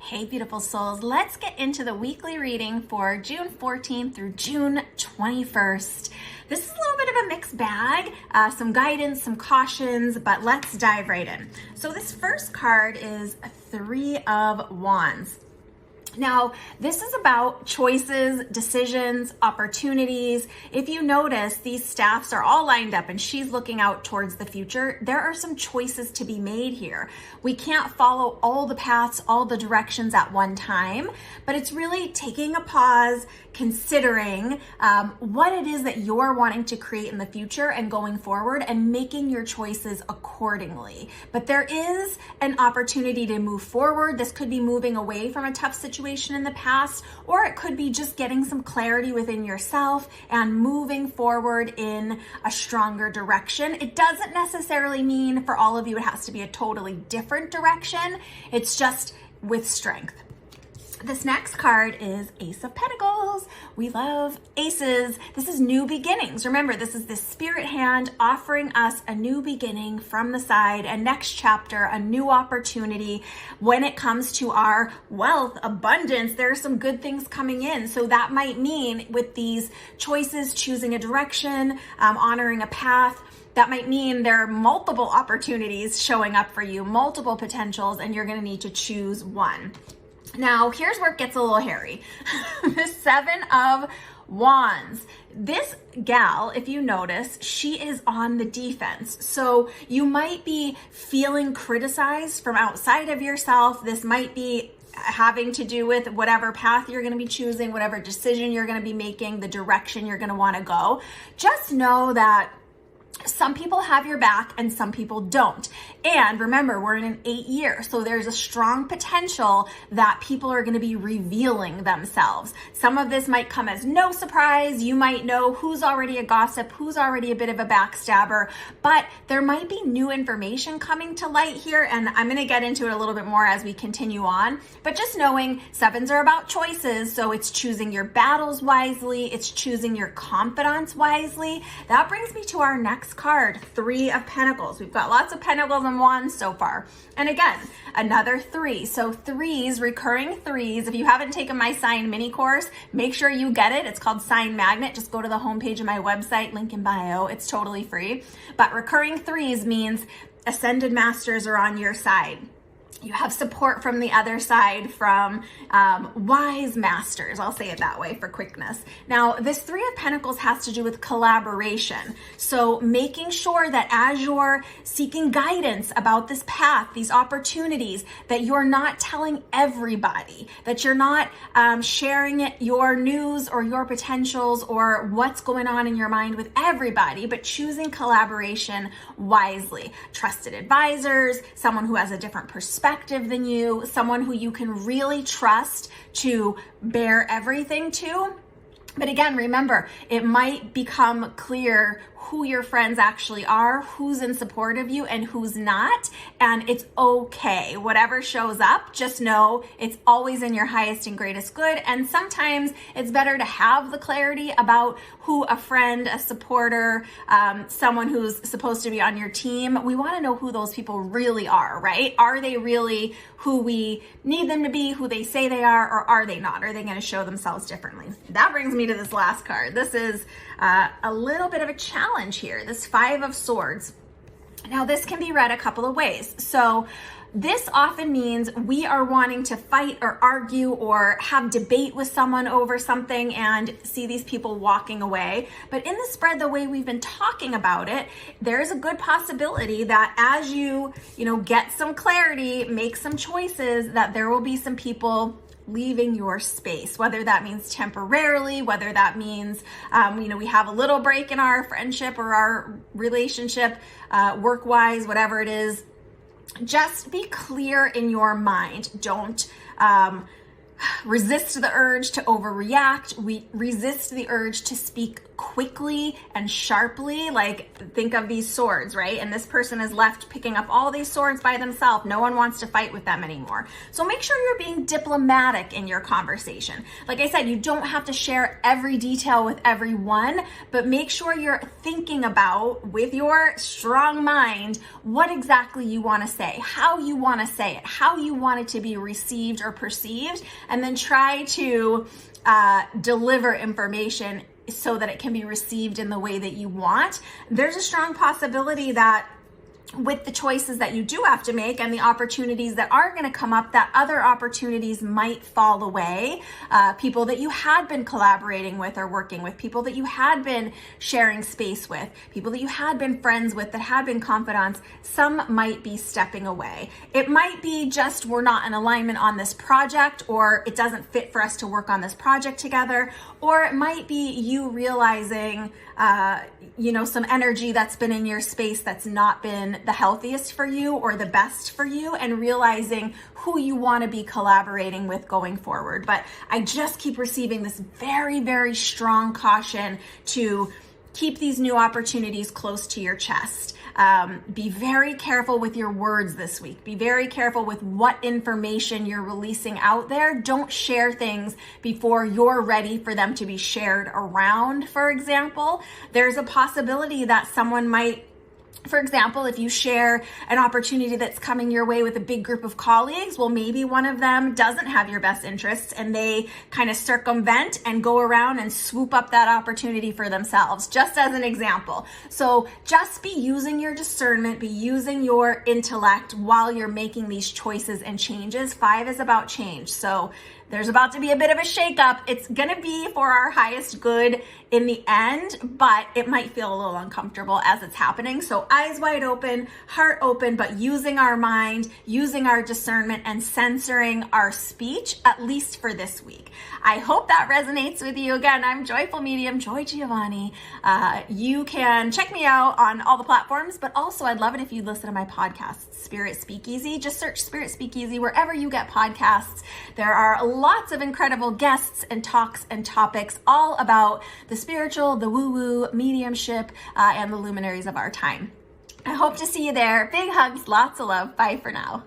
Hey, beautiful souls. Let's get into the weekly reading for June 14th through June 21st. This is a little bit of a mixed bag, some guidance, some cautions, but let's dive right in. So this first card is a Three of Wands. Now, this is about choices, decisions, opportunities. If you notice, these staffs are all lined up and she's looking out towards the future. There are some choices to be made here. We can't follow all the paths, all the directions at one time, but it's really taking a pause, considering what it is that you're wanting to create in the future and going forward and making your choices accordingly. But there is an opportunity to move forward. This could be moving away from a tough situation in the past, or it could be just getting some clarity within yourself and moving forward in a stronger direction. It doesn't necessarily mean for all of you it has to be a totally different direction. It's just with strength. This next card is Ace of Pentacles. We love aces. This is new beginnings. Remember, this is the spirit hand offering us a new beginning from the side, a next chapter, a new opportunity. When it comes to our wealth, abundance, there are some good things coming in. So that might mean with these choices, choosing a direction, honoring a path, that might mean there are multiple opportunities showing up for you, multiple potentials, and you're going to need to choose one. Now, here's where it gets a little hairy. The Seven of Wands. This gal, if you notice, she is on the defense. So you might be feeling criticized from outside of yourself. This might be having to do with whatever path you're going to be choosing, whatever decision you're going to be making, the direction you're going to want to go. Just know that some people have your back and some people don't. And remember, we're in an 8-year, so there's a strong potential that people are going to be revealing themselves. Some of this might come as no surprise. You might know who's already a gossip, who's already a bit of a backstabber, but there might be new information coming to light here, and I'm going to get into it a little bit more as we continue on. But just knowing sevens are about choices, so it's choosing your battles wisely, it's choosing your confidants wisely. That brings me to our next card, Three of Pentacles. We've got lots of pentacles and wands so far. And again, another three. So threes, recurring threes. If you haven't taken my sign mini course, make sure you get it. It's called Sign Magnet. Just go to the homepage of my website, link in bio. It's totally free. But recurring threes means ascended masters are on your side. You have support from the other side from wise masters. I'll say it that way for quickness. Now, this Three of Pentacles has to do with collaboration. So making sure that as you're seeking guidance about this path, these opportunities, that you're not telling everybody, that you're not sharing your news or your potentials or what's going on in your mind with everybody, but choosing collaboration wisely. Trusted advisors, someone who has a different perspective than you, someone who you can really trust to bear everything to. But again, remember, it might become clear who your friends actually are, who's in support of you and who's not. And it's okay. Whatever shows up, just know it's always in your highest and greatest good. And sometimes it's better to have the clarity about who a friend, a supporter, someone who's supposed to be on your team. We want to know who those people really are, right? Are they really who we need them to be, who they say they are, or are they not? Are they going to show themselves differently? That brings me to this last card. This is a little bit of a challenge here, this Five of Swords. Now, this can be read a couple of ways. So this often means we are wanting to fight or argue or have debate with someone over something and see these people walking away. But in the spread, the way we've been talking about it, there's a good possibility that as you get some clarity, make some choices, that there will be some people leaving your space, whether that means temporarily, whether that means, we have a little break in our friendship or our relationship, work-wise, whatever it is. Just be clear in your mind. Don't resist the urge to overreact. We resist the urge to speak quickly and sharply. Like, think of these swords, right? And this person is left picking up all these swords by themselves. No one wants to fight with them anymore. So make sure you're being diplomatic in your conversation. Like I said, you don't have to share every detail with everyone, but make sure you're thinking about, with your strong mind, what exactly you want to say, how you want to say it, how you want it to be received or perceived, and then try to deliver information so that it can be received in the way that you want. There's a strong possibility that with the choices that you do have to make and the opportunities that are going to come up, that other opportunities might fall away. People that you had been collaborating with or working with, people that you had been sharing space with, people that you had been friends with, that had been confidants, some might be stepping away. It might be just we're not in alignment on this project, or it doesn't fit for us to work on this project together, or it might be you realizing some energy that's been in your space that's not been the healthiest for you or the best for you, and realizing who you want to be collaborating with going forward. But I just keep receiving this very, very strong caution to keep these new opportunities close to your chest. Be very careful with your words this week. Be very careful with what information you're releasing out there. Don't share things before you're ready for them to be shared around, for example. There's a possibility that someone might, for example, if you share an opportunity that's coming your way with a big group of colleagues, well, maybe one of them doesn't have your best interests and they kind of circumvent and go around and swoop up that opportunity for themselves, just as an example. So just be using your discernment, be using your intellect while you're making these choices and changes. 5 is about change. So there's about to be a bit of a shakeup. It's going to be for our highest good in the end, but it might feel a little uncomfortable as it's happening. So eyes wide open, heart open, but using our mind, using our discernment, and censoring our speech, at least for this week. I hope that resonates with you. Again, I'm Joyful Medium, Joy Giovanni. You can check me out on all the platforms, but also I'd love it if you listen to my podcast, Spirit Speakeasy. Just search Spirit Speakeasy wherever you get podcasts. There are lots of incredible guests and talks and topics all about the spiritual, the woo-woo, mediumship, and the luminaries of our time. I hope to see you there. Big hugs, lots of love. Bye for now.